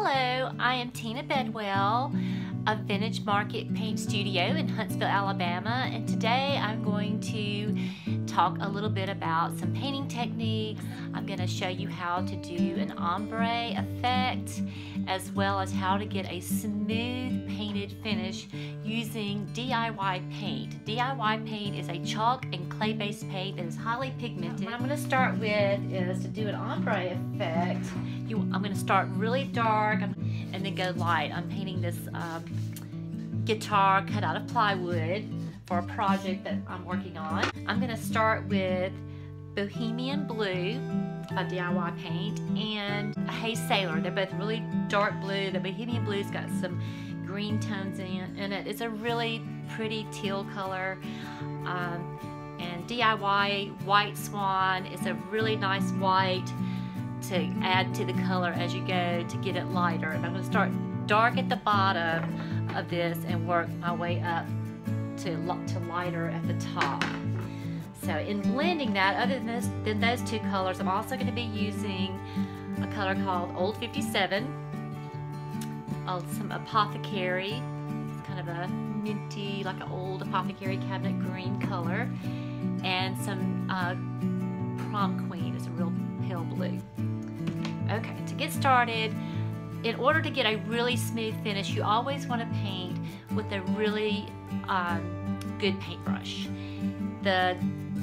Hello, I am Tina Bedwell of Vintage Market Paint Studio in Huntsville, Alabama, and today I'm going to talk a little bit about some painting techniques. I'm going to show you how to do an ombre effect, as well as how to get a smooth painted finish using DIY paint. DIY paint is a chalk and clay-based paint that is highly pigmented. What I'm going to start with is to do an ombre effect. I'm going to start really dark and then go light. I'm painting this guitar cut out of plywood for a project that I'm working on. I'm going to start with Bohemian Blue by DIY Paint and a Haze Sailor. They're both really dark blue. The Bohemian Blue's got some green tones in it. It's a really pretty teal color. And DIY White Swan is a really nice white to add to the color as you go to get it lighter. And I'm going to start dark at the bottom of this and work my way up to lighter at the top. So in blending that, other than those two colors, I'm also going to be using a color called Old 57, some Apothecary. It's kind of a minty, like an old Apothecary cabinet green color, and some Prom Queen. It's a real pale blue. Okay, to get started, in order to get a really smooth finish, you always want to paint with a really good paintbrush. The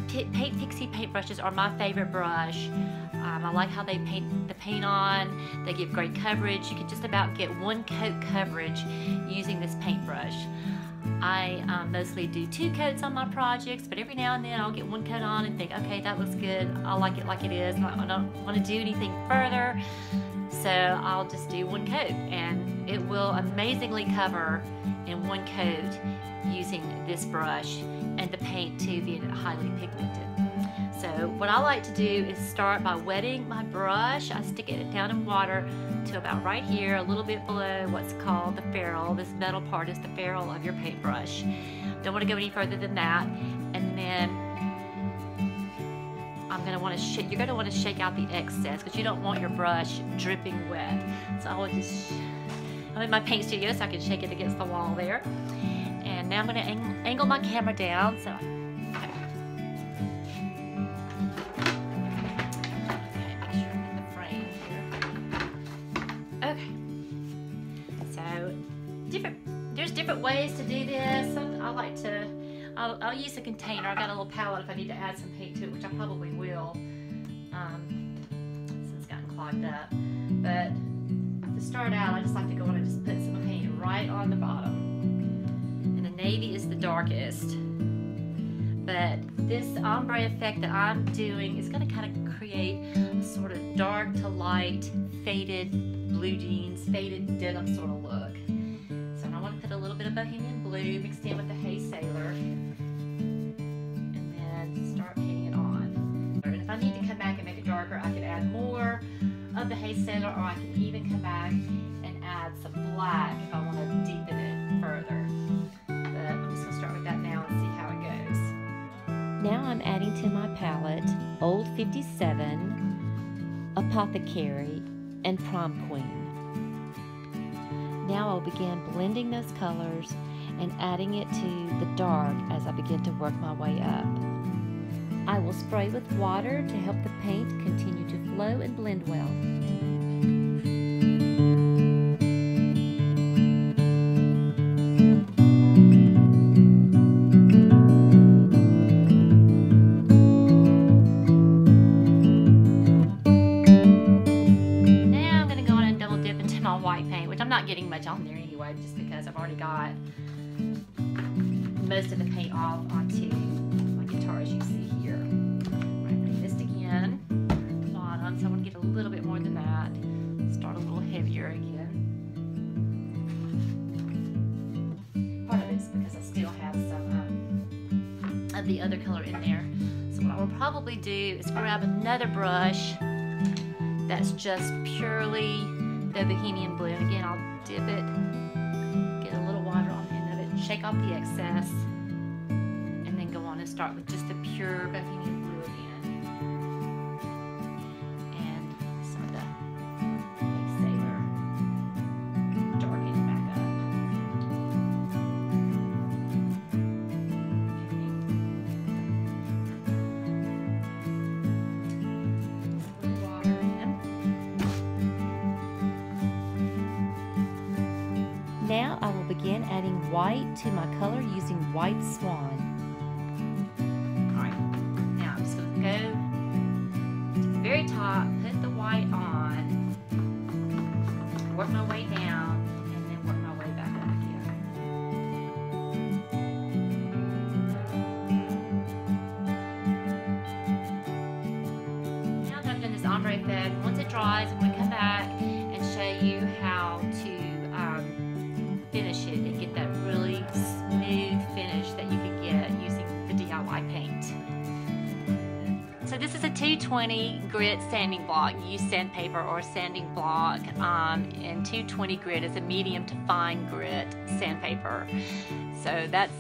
Paint Pixie paintbrushes are my favorite brush. I like how they paint the paint on. They give great coverage. You can just about get one coat coverage using this paintbrush. I mostly do 2 coats on my projects, but every now and then I'll get 1 coat on and think, okay, that looks good. I like it like it is. I don't want to do anything further, so I'll just do 1 coat, and it will amazingly cover in 1 coat using this brush, and the paint too being highly pigmented. So what I like to do is start by wetting my brush. I stick it down in water to about right here, a little bit below what's called the ferrule. This metal part is the ferrule of your paintbrush. Don't want to go any further than that. And then you're going to want to shake out the excess, because you don't want your brush dripping wet. So I'm in my paint studio, so I can shake it against the wall there. And now I'm going to angle my camera down. So there's different ways to do this. I'll use a container. I've got a little palette if I need to add some paint to it, which I probably will, since it's gotten clogged up. But to start out, I just like to go in and just put some paint right on the bottom. And the navy is the darkest. But this ombre effect that I'm doing is going to kind of create a sort of dark to light, faded blue jeans, faded denim sort of look. I want to put a little bit of Bohemian Blue mixed in with the Haze Sailor, and then start painting it on. And if I need to come back and make it darker, I can add more of the Haze Sailor, or I can even come back and add some black if I want to deepen it further. But I'm just going to start with that now and see how it goes. Now I'm adding to my palette Old 57, Apothecary, and Prom Queen. Now I'll begin blending those colors and adding it to the dark as I begin to work my way up. I will spray with water to help the paint continue to flow and blend well. Getting much on there anyway, just because I've already got most of the paint off onto my guitar, as you see here. I'm putting this again at the bottom, so I want to get a little bit more than that. Start a little heavier again. Part of it is because I still have some of the other color in there. So what I will probably do is grab another brush that's just purely the Bohemian Blue, and again I'll dip it, get a little water on the end of it, shake off the excess, and then go on and start with just the pure Bohemian Blue again, and some of the Haze Sailor. Now I will begin adding white to my color using White Swan. Alright, now I'm just going to go to the very top, put the white on, work my way down, and then work my way back up here. Now that I've done this ombre effect, once it dries, I'm going to come back and show you how to finish it and get that really smooth finish that you can get using the DIY paint. So this is a 220 grit sanding block. You use sandpaper or a sanding block, and 220 grit is a medium to fine grit sandpaper. So that's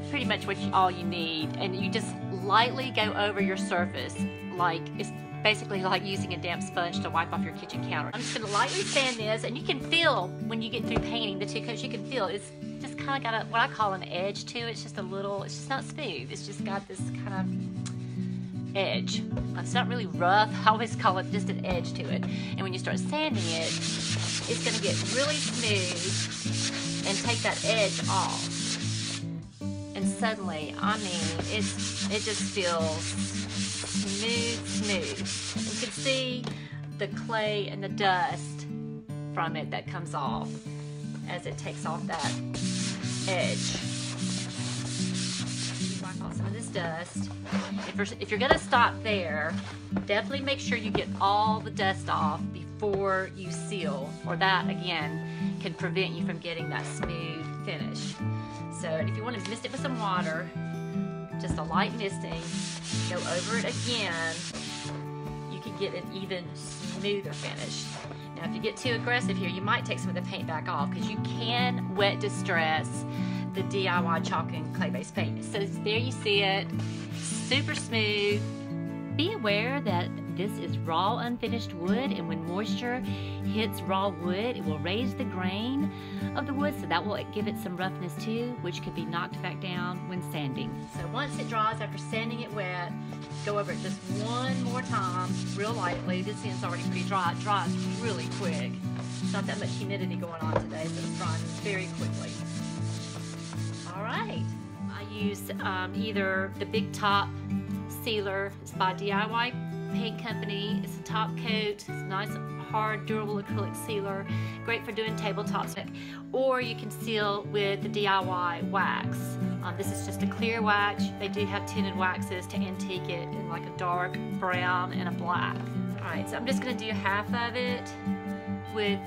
pretty much all you need, and you just lightly go over your surface, like it's basically like using a damp sponge to wipe off your kitchen counter. I'm just going to lightly sand this, and you can feel when you get through painting the two coats, you can feel it's just kind of got what I call an edge to it. It's just a little, it's just not smooth. It's just got this kind of edge. It's not really rough. I always call it just an edge to it. And when you start sanding it, it's going to get really smooth and take that edge off. And suddenly, I mean, it just feels smooth. You can see the clay and the dust from it that comes off as it takes off that edge. Wipe off some of this dust. If you're gonna stop there, definitely make sure you get all the dust off before you seal, or that again can prevent you from getting that smooth finish. So if you want to mist it with some water, just a light misting, go over it again, you can get an even smoother finish. Now if you get too aggressive here, you might take some of the paint back off, because you can wet distress the DIY chalk and clay-based paint. So there you see it, super smooth. Be aware that this is raw unfinished wood, and when moisture hits raw wood, it will raise the grain of the wood, so that will give it some roughness too, which could be knocked back down when sanding. So once it dries, after sanding it wet, go over it just one more time, real lightly. This end's already pretty dry. It dries really quick. There's not that much humidity going on today, so it's drying very quickly. All right, I use either the Big Top Sealer. It's by DIY Paint Company. It's a top coat. It's a nice, hard, durable acrylic sealer. Great for doing tabletops. Or you can seal with the DIY wax. This is just a clear wax. They do have tinted waxes to antique it in like a dark brown and a black. All right, so I'm just going to do half of it with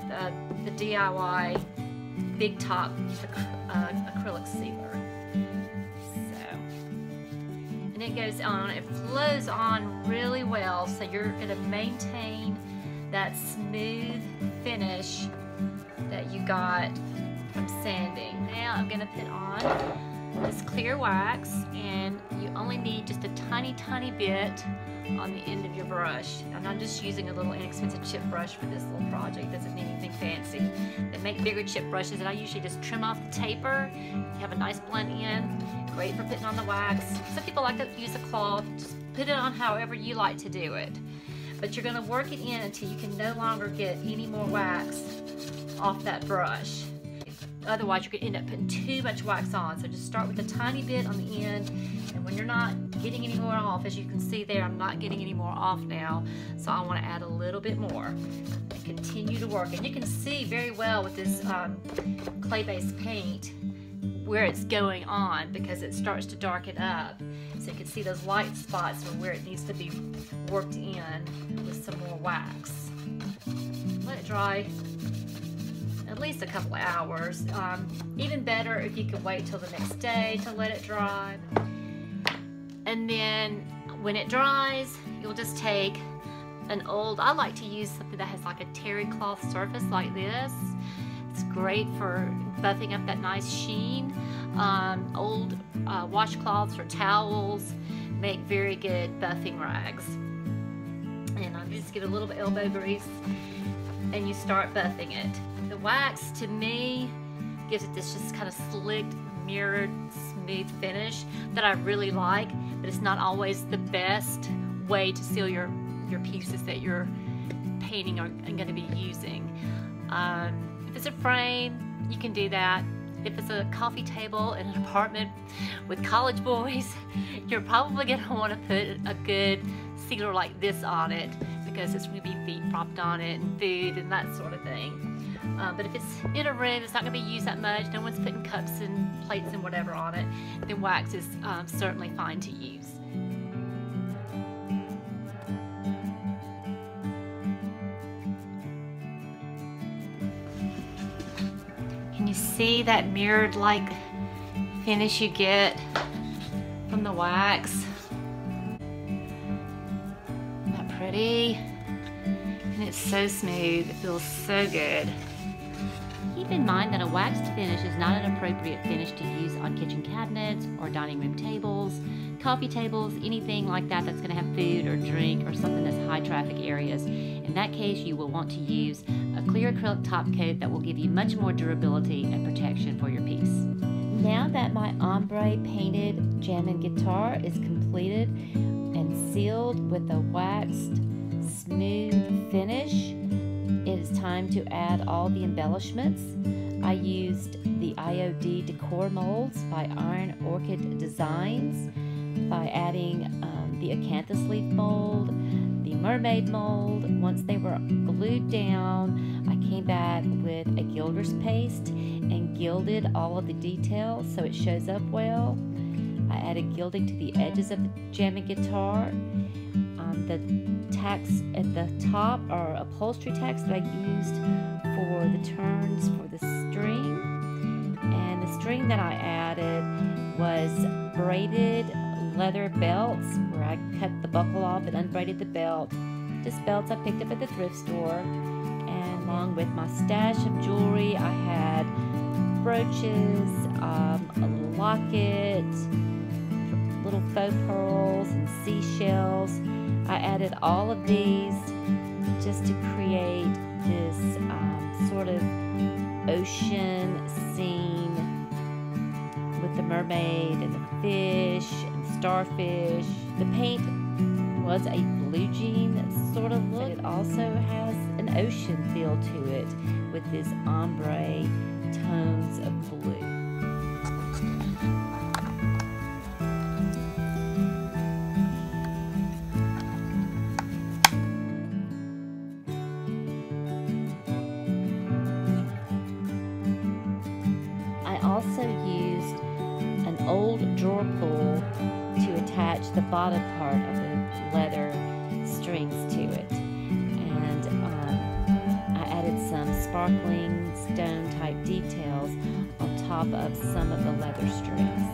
the DIY Big Top acrylic sealer. And it goes on, it flows on really well, so you're going to maintain that smooth finish that you got from sanding. Now I'm going to put on this clear wax, and you only need just a tiny bit on the end of your brush. And I'm just using a little inexpensive chip brush for this little project. Doesn't need anything fancy. They make bigger chip brushes, and I usually just trim off the taper. You have a nice blend in. Great for putting on the wax. Some people like to use a cloth. Just put it on however you like to do it. But you're going to work it in until you can no longer get any more wax off that brush. Otherwise, you're going to end up putting too much wax on. So just start with a tiny bit on the end, and when you're not getting any more off, as you can see there, I'm not getting any more off now, so I want to add a little bit more and continue to work. And you can see very well with this clay-based paint where it's going on, because it starts to darken up. So you can see those light spots are where it needs to be worked in with some more wax. Let it dry at least a couple of hours. Even better if you can wait till the next day to let it dry. And then when it dries, you'll just take an old, I like to use something that has like a terry cloth surface like this. It's great for buffing up that nice sheen. Old washcloths or towels make very good buffing rags. And I just give it a little bit of elbow grease, and you start buffing it. The wax, to me, gives it this just kind of slicked, mirrored, smooth finish that I really like, but it's not always the best way to seal your pieces that you're painting or going to be using. If it's a frame, you can do that. If it's a coffee table in an apartment with college boys, you're probably going to want to put a good sealer like this on it, because it's going to be feet propped on it and food and that sort of thing. But if it's in a room, it's not going to be used that much, no one's putting cups and plates and whatever on it, then wax is certainly fine to use. Can you see that mirrored like finish you get from the wax? Isn't that pretty? And it's so smooth, it feels so good. Keep in mind that a waxed finish is not an appropriate finish to use on kitchen cabinets or dining room tables, coffee tables, anything like that that's going to have food or drink or something that's high traffic areas. In that case, you will want to use a clear acrylic top coat that will give you much more durability and protection for your piece. Now that my ombre painted Jammin guitar is completed and sealed with a waxed smooth finish, it is time to add all the embellishments. I used the IOD decor molds by Iron Orchid Designs by adding the acanthus leaf mold, the mermaid mold. Once they were glued down, I came back with a gilder's paste and gilded all of the details so it shows up well. I added gilding to the edges of the Jammin guitar. The tacks at the top are upholstery tacks that I used for the turns for the string. And the string that I added was braided leather belts, where I cut the buckle off and unbraided the belt. Just belts I picked up at the thrift store. And along with my stash of jewelry, I had brooches, a locket, little faux pearls and seashells. I added all of these just to create this sort of ocean scene with the mermaid and the fish and starfish. The paint was a blue jean sort of look, but it also has an ocean feel to it with this ombre tones of blue. Also used an old drawer pull to attach the bottom part of the leather strings to it, and I added some sparkling stone type details on top of some of the leather strings.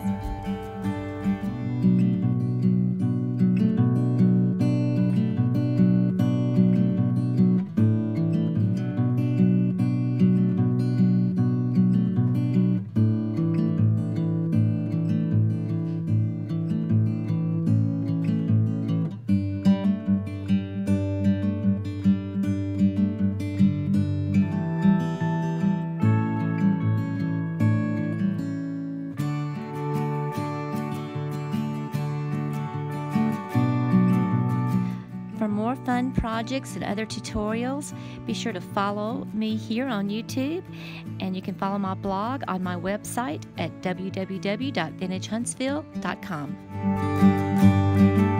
For more fun projects and other tutorials, be sure to follow me here on YouTube, and you can follow my blog on my website at www.vintagehuntsville.com.